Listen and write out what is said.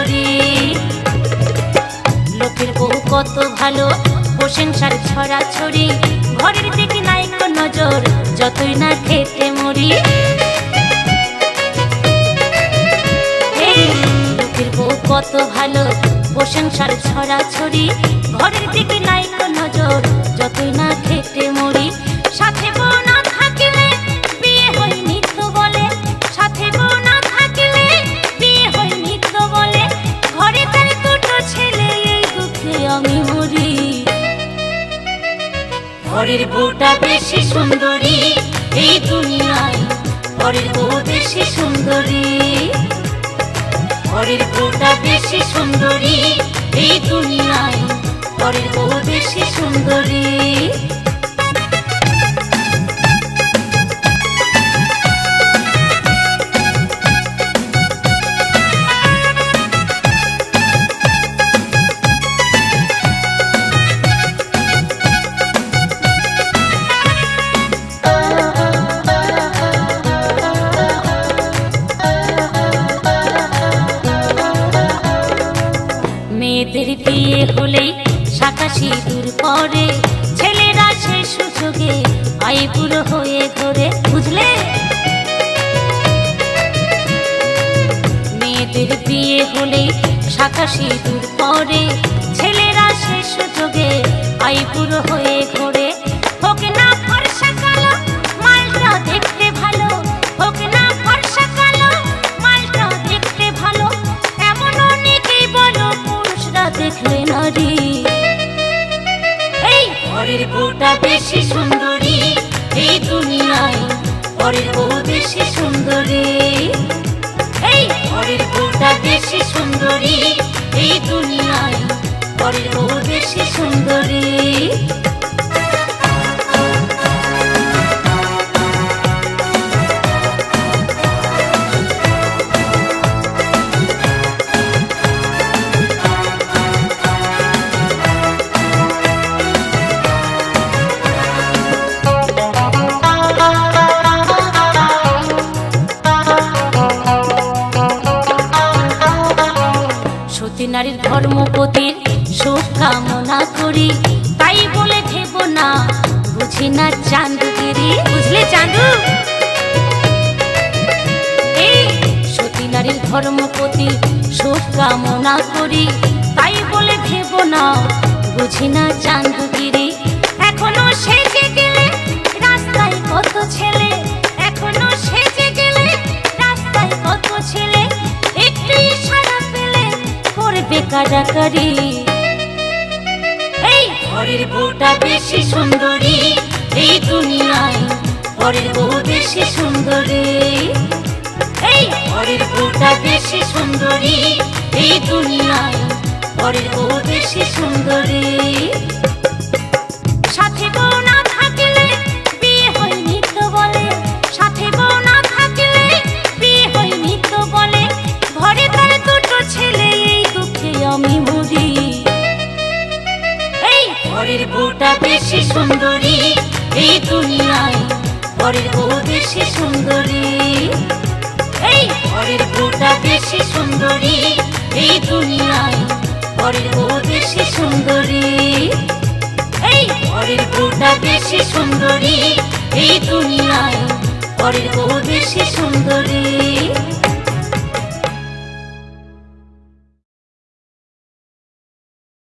সুন্দরী। লোকের বউ কত ভালো, প্রশংসার ছড়াছড়ি, ঘরের দিকে নাই কো নজর, যতই না খেতে মরি। লোকের বউ কত ভালো, প্রশংসার ছড়াছড়ি, ঘরের দিকে নাই কো নজর, যতই না খেতে মরি। সাথে বউ না থাকিলে বিয়ে হয়নি তো বলে, সাথে বউ না থাকিলে বিয়ে হয়নি তো বলে, ঘরে তার দুটো ছেলে, এই দুঃখে আমি মরি। ঘরের বউটা বেশি সুন্দরী এই দুনিয়ায়, ঘরের বউ বেশি সুন্দরী। ঘরের বউটা বেশি সুন্দরী এই দুনিয়ায়, ঘরের বউ বেশি সুন্দরী। মেয়েদের বিয়ে হলেই শাঁখা সিঁদুর পরে, ছেলেরা সে সুযোগে আই বুড়ো হয়ে ঘোরে, বুঝলে? মেয়েদের বিয়ে হলেই শাঁখা সিঁদুর পরে, ছেলেরা সে সুযোগে আই বুড়ো হয়ে ঘোরে। হোক না ফর্সা কালো, মালটা দেখতে ভালো, হোক না ফর্সা কালো, মালটা দেখতে ভালো, এমন অনেকেই বলো পুরুষরা দেখলে নারী। এই ঘরের বউটা বেশি সুন্দরী এই দুনিয়ায়, ঘরের বউ বেশি সুন্দরী। এই ঘরের বউটা বেশি সুন্দরী এই দুনিয়ায়, ঘরের বউ বেশি সুন্দরী। সতী নারীর ধর্মপতির সুখ কামনা করি, তাই বলে ভেব না বুঝি না চাঁদগিরি, বুঝলে চাঁদু? এই সতী নারীর ধর্মপতির সুখ কামনা করি, তাই বলে ভেব না বুঝি না চাঁদগিরি। এখনো সেজে গেলে রাস্তায় কত ছেলে, এখনো সেজে গেলে রাস্তায় কত ছেলে, একটু ইশারা পেলে করবে কাড়াকাড়ি। এই ঘরের বউটা বেশি সুন্দরী এই দুনিয়ায়, ঘরের বউ বেশি সুন্দরী। এই ঘরের বউটা বেশি সুন্দরী এই দুনিয়ায়, ঘরের বউ বেশি সুন্দরী। সাথে বউ না থাকলে বিয়ে হয়নি তো বলে, সাথে বউ না থাকলে বিয়ে হয়নি তো বলে, ঘরে তার দুটো ছেলে, এই দুঃখে আমি মরি। এই ঘরের বউটা বেশি সুন্দরী এই দুনিয়ায়, ঘরের বউ বেশি সুন্দরী। এই ঘরের বউটা বেশি সুন্দরী এই দুনিয়ায়, ঘরের বউ বেশি সুন্দরী। এই ঘরের বউটা বেশি সুন্দরী এই দুনিয়ায়, ঘরের বউ বেশি সুন্দরী।